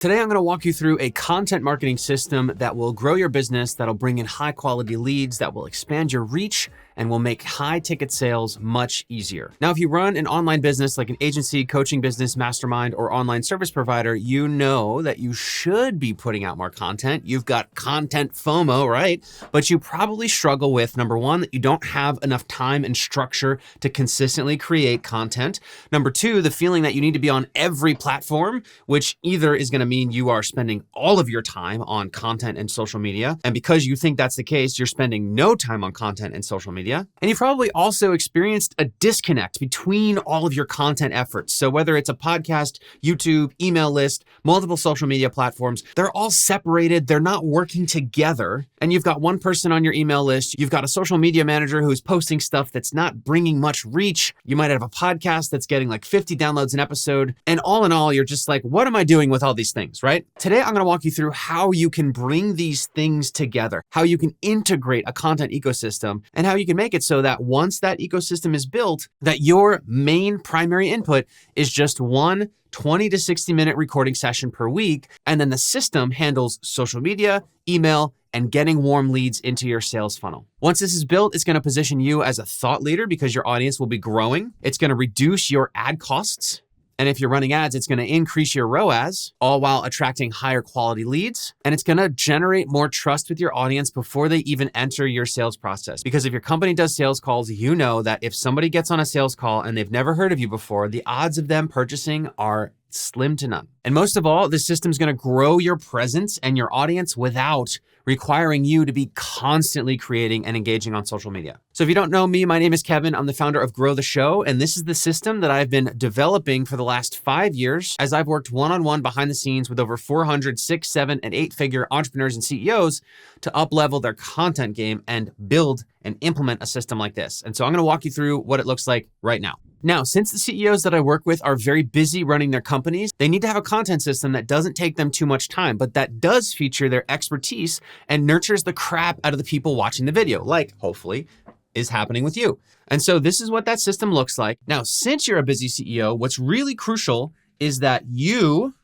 Today, I'm going to walk you through a content marketing system that will grow your business, that'll bring in high quality leads, that will expand your reach, and will make high ticket sales much easier. Now, if you run an online business like an agency, coaching business, mastermind, or online service provider, you know that you should be putting out more content. You've got content FOMO, right? But you probably struggle with, number one, that you don't have enough time and structure to consistently create content. Number two, the feeling that you need to be on every platform, which either is going to mean you are spending all of your time on content and social media. And because you think that's the case, you're spending no time on content and social media. And you've probably also experienced a disconnect between all of your content efforts. So whether it's a podcast, YouTube, email list, multiple social media platforms, they're all separated. They're not working together. And you've got one person on your email list. You've got a social media manager who's posting stuff that's not bringing much reach. You might have a podcast that's getting like 50 downloads an episode. And all in all, you're just like, what am I doing with all these things, right? Today, I'm going to walk you through how you can bring these things together, how you can integrate a content ecosystem, and how you can make it so that once that ecosystem is built, that your main primary input is just one 20 to 60 minute recording session per week. And then the system handles social media, email, and getting warm leads into your sales funnel. Once this is built, it's going to position you as a thought leader because your audience will be growing. It's going to reduce your ad costs. And if you're running ads, it's going to increase your ROAS, all while attracting higher quality leads. And it's going to generate more trust with your audience before they even enter your sales process. Because if your company does sales calls, you know that if somebody gets on a sales call and they've never heard of you before, the odds of them purchasing are slim to none. And most of all, this system is going to grow your presence and your audience without requiring you to be constantly creating and engaging on social media. So if you don't know me, my name is Kevin. I'm the founder of Grow the Show, and this is the system that I've been developing for the last 5 years as I've worked one-on-one behind the scenes with over 400 6, 7, and 8-figure entrepreneurs and CEOs to up-level their content game and build and implement a system like this. And so I'm going to walk you through what it looks like right now. Now, since the CEOs that I work with are very busy running their companies, they need to have a content system that doesn't take them too much time, but that does feature their expertise and nurtures the crap out of the people watching the video, like hopefully is happening with you. And so this is what that system looks like. Now, since you're a busy CEO, what's really crucial is that you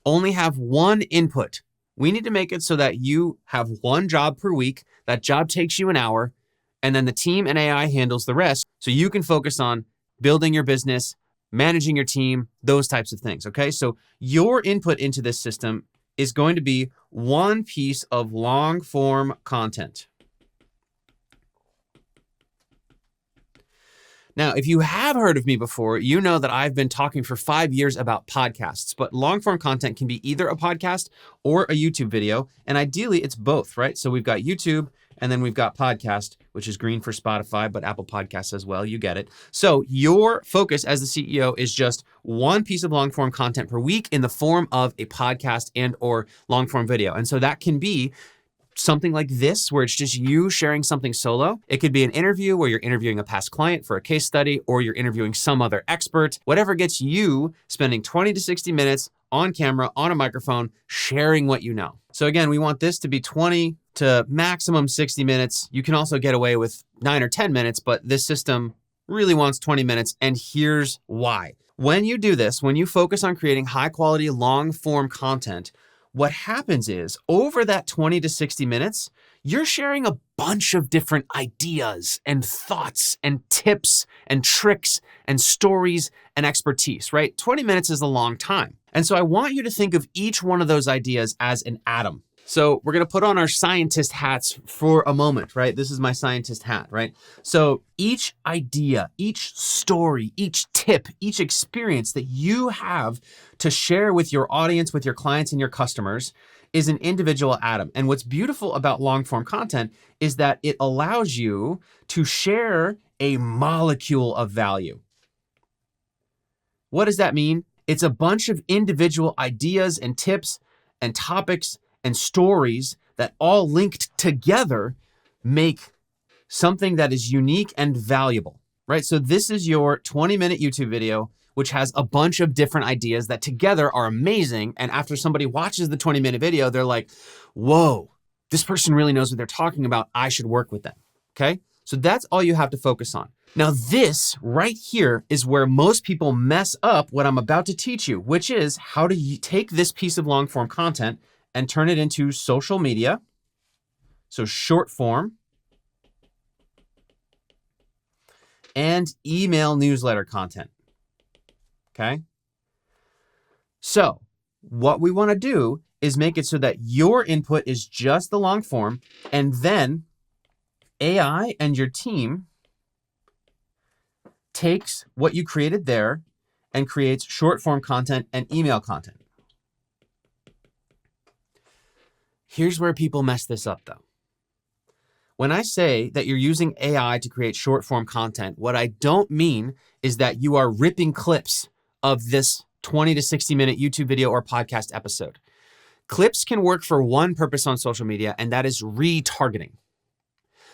only have one input. We need to make it so that you have one job per week. That job takes you an hour. And then the team and AI handles the rest. So you can focus on building your business, managing your team, those types of things, okay? So your input into this system is going to be one piece of long form content. Now, if you have heard of me before, you know that I've been talking for 5 years about podcasts, but long form content can be either a podcast or a YouTube video. And ideally it's both, right? So we've got YouTube and then we've got podcast, which is green for Spotify, but Apple Podcasts as well. You get it. So your focus as the CEO is just one piece of long form content per week in the form of a podcast and or long form video. And so that can be something like this, where it's just you sharing something solo. It could be an interview where you're interviewing a past client for a case study, or you're interviewing some other expert, whatever gets you spending 20 to 60 minutes on camera, on a microphone, sharing what you know. So again, we want this to be 20 to maximum 60 minutes. You can also get away with 9 or 10 minutes, but this system really wants 20 minutes. And here's why. When you do this, when you focus on creating high quality, long form content, what happens is over that 20 to 60 minutes, you're sharing a bunch of different ideas and thoughts and tips and tricks and stories and expertise, right? 20 minutes is a long time. And so I want you to think of each one of those ideas as an atom. So we're going to put on our scientist hats for a moment, right? This is my scientist hat, right? So each idea, each story, each tip, each experience that you have to share with your audience, with your clients and your customers is an individual atom. And what's beautiful about long form content is that it allows you to share a molecule of value. What does that mean? It's a bunch of individual ideas and tips and topics and stories that all linked together make something that is unique and valuable, right? So this is your 20-minute YouTube video, which has a bunch of different ideas that together are amazing. And after somebody watches the 20-minute video, they're like, whoa, this person really knows what they're talking about. I should work with them, okay? So that's all you have to focus on. Now, this right here is where most people mess up what I'm about to teach you, which is how to take this piece of long form content and turn it into social media. So short form and email newsletter content. Okay. So what we want to do is make it so that your input is just the long form, and then AI and your team takes what you created there and creates short form content and email content. Here's where people mess this up though. When I say that you're using AI to create short form content, what I don't mean is that you are ripping clips of this 20 to 60 minute YouTube video or podcast episode. Clips can work for one purpose on social media, and that is retargeting.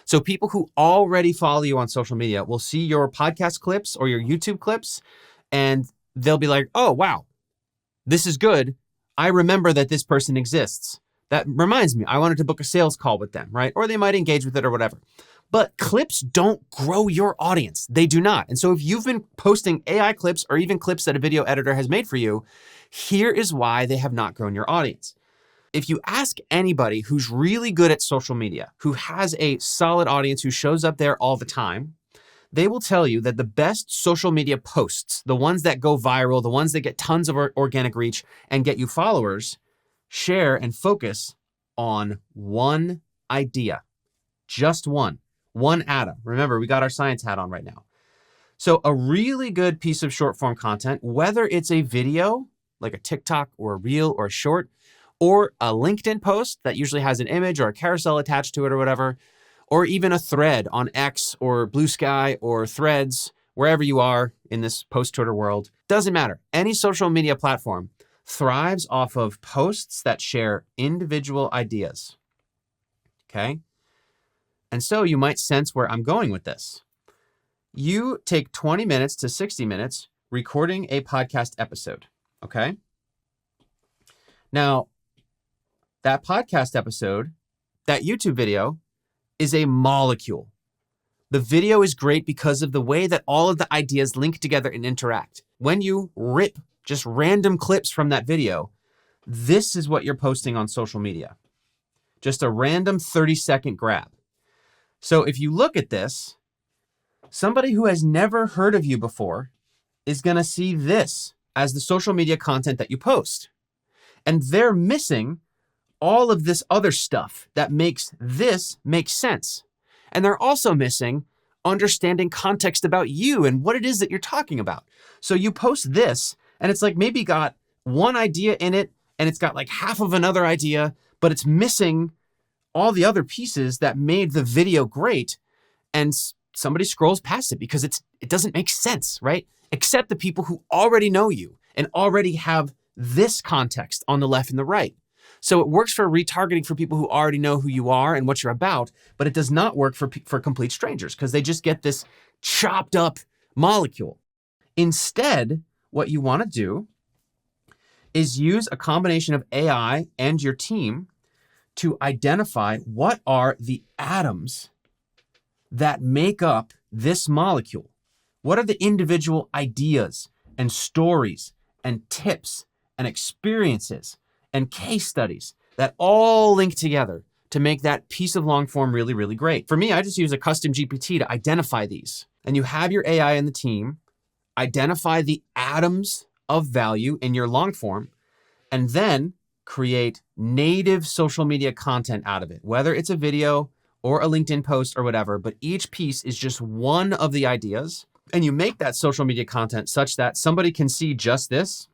So people who already follow you on social media will see your podcast clips or your YouTube clips, and they'll be like, oh, wow, this is good. I remember that this person exists. That reminds me, I wanted to book a sales call with them, right? Or they might engage with it or whatever. But clips don't grow your audience. They do not. And so if you've been posting AI clips or even clips that a video editor has made for you, here is why they have not grown your audience. If you ask anybody who's really good at social media, who has a solid audience, who shows up there all the time, they will tell you that the best social media posts, the ones that go viral, the ones that get tons of organic reach and get you followers, share and focus on one idea, just one atom. Remember, we got our science hat on right now. So a really good piece of short form content, whether it's a video, like a TikTok or a reel or a short, or a LinkedIn post that usually has an image or a carousel attached to it or whatever, or even a thread on X or Blue Sky or Threads, wherever you are in this post-Twitter world, doesn't matter. Any social media platform thrives off of posts that share individual ideas, okay? And so you might sense where I'm going with this. You take 20 minutes to 60 minutes recording a podcast episode, okay? Now, that podcast episode, that YouTube video, is a molecule. The video is great because of the way that all of the ideas link together and interact. When you rip just random clips from that video, this is what you're posting on social media. Just a random 30-second grab. So if you look at this, somebody who has never heard of you before is going to see this as the social media content that you post. And they're missing all of this other stuff that makes this make sense. And they're also missing understanding context about you and what it is that you're talking about. So you post this, and it's like maybe got one idea in it, and it's got like half of another idea, but it's missing all the other pieces that made the video great. And somebody scrolls past it because it doesn't make sense, right? Except the people who already know you and already have this context on the left and the right. So it works for retargeting for people who already know who you are and what you're about, but it does not work for complete strangers because they just get this chopped up molecule. Instead, what you want to do is use a combination of AI and your team to identify what are the atoms that make up this molecule. What are the individual ideas and stories and tips and experiences and case studies that all link together to make that piece of long form really, really great? For me, I just use a custom GPT to identify these. And you have your AI and the team identify the atoms of value in your long form, and then create native social media content out of it, whether it's a video or a LinkedIn post or whatever, but each piece is just one of the ideas. And you make that social media content such that somebody can see just this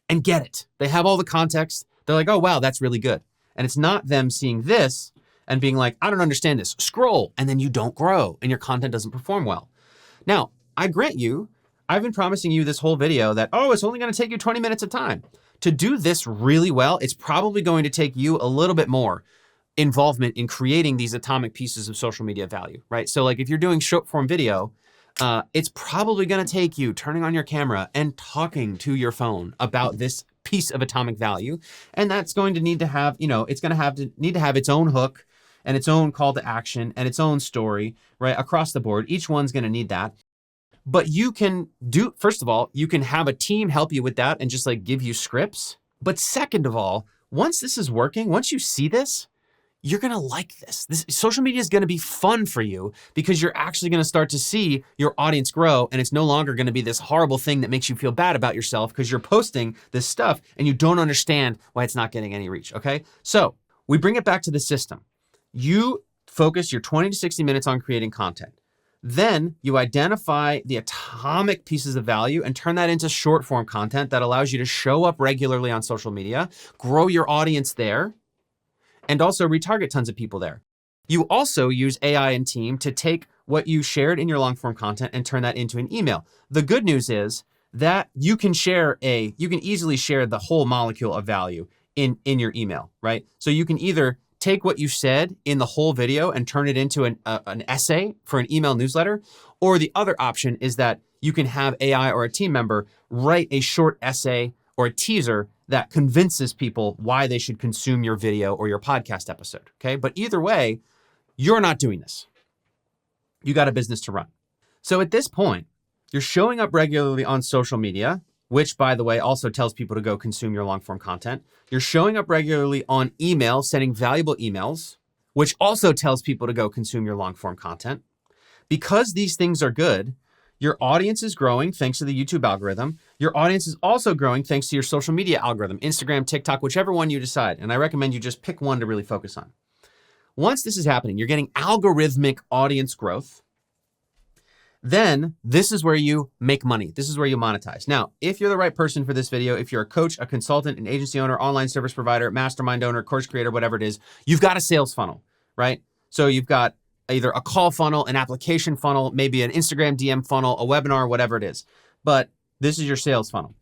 and get it. They have all the context. They're like, oh, wow, that's really good. And it's not them seeing this and being like, I don't understand this. Scroll. And then you don't grow and your content doesn't perform well. Now, I grant you, I've been promising you this whole video that, oh, it's only going to take you 20 minutes of time. To do this really well, it's probably going to take you a little bit more involvement in creating these atomic pieces of social media value, right? So like if you're doing short form video, it's probably going to take you turning on your camera and talking to your phone about this piece of atomic value. And that's going to need to have, it's going to need to have its own hook and its own call to action and its own story, right? Across the board, each one's going to need that. But you can do, first of all, you can have a team help you with that and just like give you scripts. But second of all, once this is working, once you see this, you're going to like this. This social media is going to be fun for you because you're actually going to start to see your audience grow, and it's no longer going to be this horrible thing that makes you feel bad about yourself because you're posting this stuff and you don't understand why it's not getting any reach, okay? So we bring it back to the system. You focus your 20 to 60 minutes on creating content. Then you identify the atomic pieces of value and turn that into short form content that allows you to show up regularly on social media, grow your audience there, and also retarget tons of people there. You also use AI and team to take what you shared in your long form content and turn that into an email. The good news is that you can easily share the whole molecule of value in your email, right? So you can either take what you said in the whole video and turn it into an essay for an email newsletter, or the other option is that you can have AI or a team member write a short essay or a teaser that convinces people why they should consume your video or your podcast episode, okay? But either way, you're not doing this. You got a business to run. So at this point, you're showing up regularly on social media, which, by the way, also tells people to go consume your long-form content. You're showing up regularly on email, sending valuable emails, which also tells people to go consume your long-form content. Because these things are good, your audience is growing thanks to the YouTube algorithm. Your audience is also growing thanks to your social media algorithm, Instagram, TikTok, whichever one you decide. And I recommend you just pick one to really focus on. Once this is happening, you're getting algorithmic audience growth. Then this is where you make money. This is where you monetize. Now, if you're the right person for this video, if you're a coach, a consultant, an agency owner, online service provider, mastermind owner, course creator, whatever it is, you've got a sales funnel, right? So you've got either a call funnel, an application funnel, maybe an Instagram DM funnel, a webinar, whatever it is. But this is your sales funnel.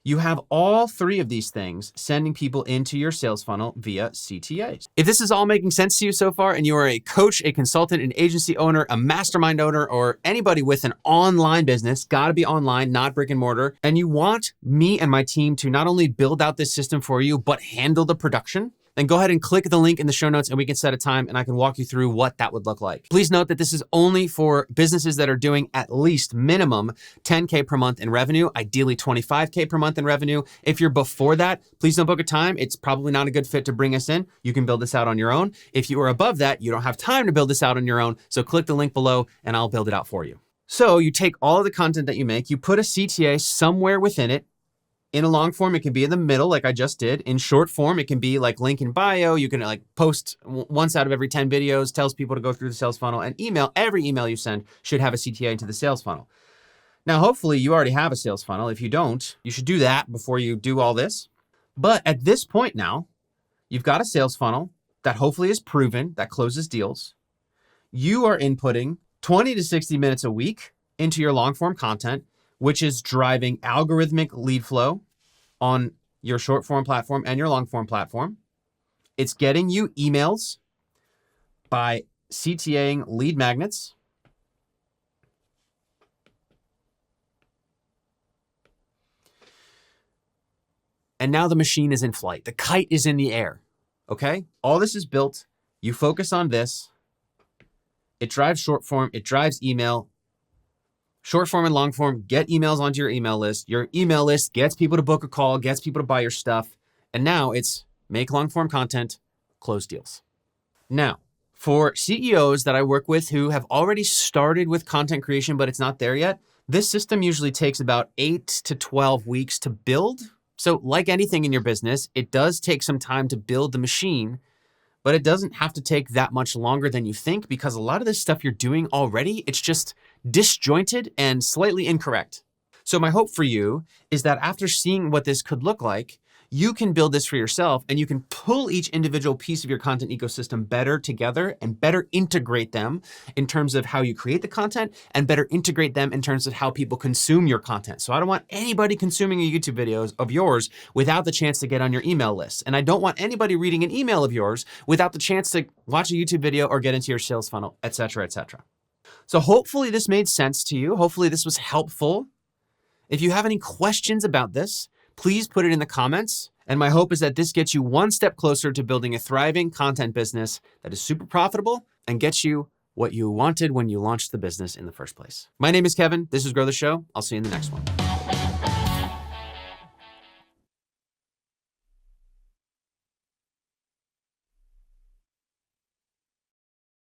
You have all three of these things sending people into your sales funnel via CTAs. If this is all making sense to you so far, and you are a coach, a consultant, an agency owner, a mastermind owner, or anybody with an online business, gotta be online, not brick and mortar, and you want me and my team to not only build out this system for you, but handle the production, then go ahead and click the link in the show notes and we can set a time and I can walk you through what that would look like. Please note that this is only for businesses that are doing at least minimum 10K per month in revenue, ideally 25K per month in revenue. If you're before that, please don't book a time. It's probably not a good fit to bring us in. You can build this out on your own. If you are above that, you don't have time to build this out on your own. So click the link below and I'll build it out for you. So you take all of the content that you make, you put a CTA somewhere within it. In a long form, it can be in the middle, like I just did. In short form, it can be like link in bio. You can like post once out of every 10 videos, tells people to go through the sales funnel. And email, every email you send should have a CTA into the sales funnel. Now, hopefully you already have a sales funnel. If you don't, you should do that before you do all this. But at this point now, you've got a sales funnel that hopefully is proven, that closes deals. You are inputting 20 to 60 minutes a week into your long form content, which is driving algorithmic lead flow on your short form platform and your long form platform. It's getting you emails by CTAing lead magnets. And now the machine is in flight. The kite is in the air, okay? All this is built. You focus on this. It drives short form. It drives email. Short form and long form, get emails onto your email list. Your email list gets people to book a call, gets people to buy your stuff. And now it's make long form content, close deals. Now, for CEOs that I work with who have already started with content creation, but it's not there yet, this system usually takes about 8 to 12 weeks to build. So like anything in your business, it does take some time to build the machine, but it doesn't have to take that much longer than you think because a lot of this stuff you're doing already, it's just disjointed and slightly incorrect. So my hope for you is that after seeing what this could look like, you can build this for yourself and you can pull each individual piece of your content ecosystem better together and better integrate them in terms of how you create the content and better integrate them in terms of how people consume your content. So I don't want anybody consuming your YouTube videos of yours without the chance to get on your email list. And I don't want anybody reading an email of yours without the chance to watch a YouTube video or get into your sales funnel, et cetera, et cetera. So hopefully this made sense to you. Hopefully this was helpful. If you have any questions about this, please put it in the comments And my hope is that this gets you one step closer to building a thriving content business that is super profitable and gets you what you wanted when you launched the business in the first place. My name is Kevin. This is Grow the Show. I'll see you in the next one.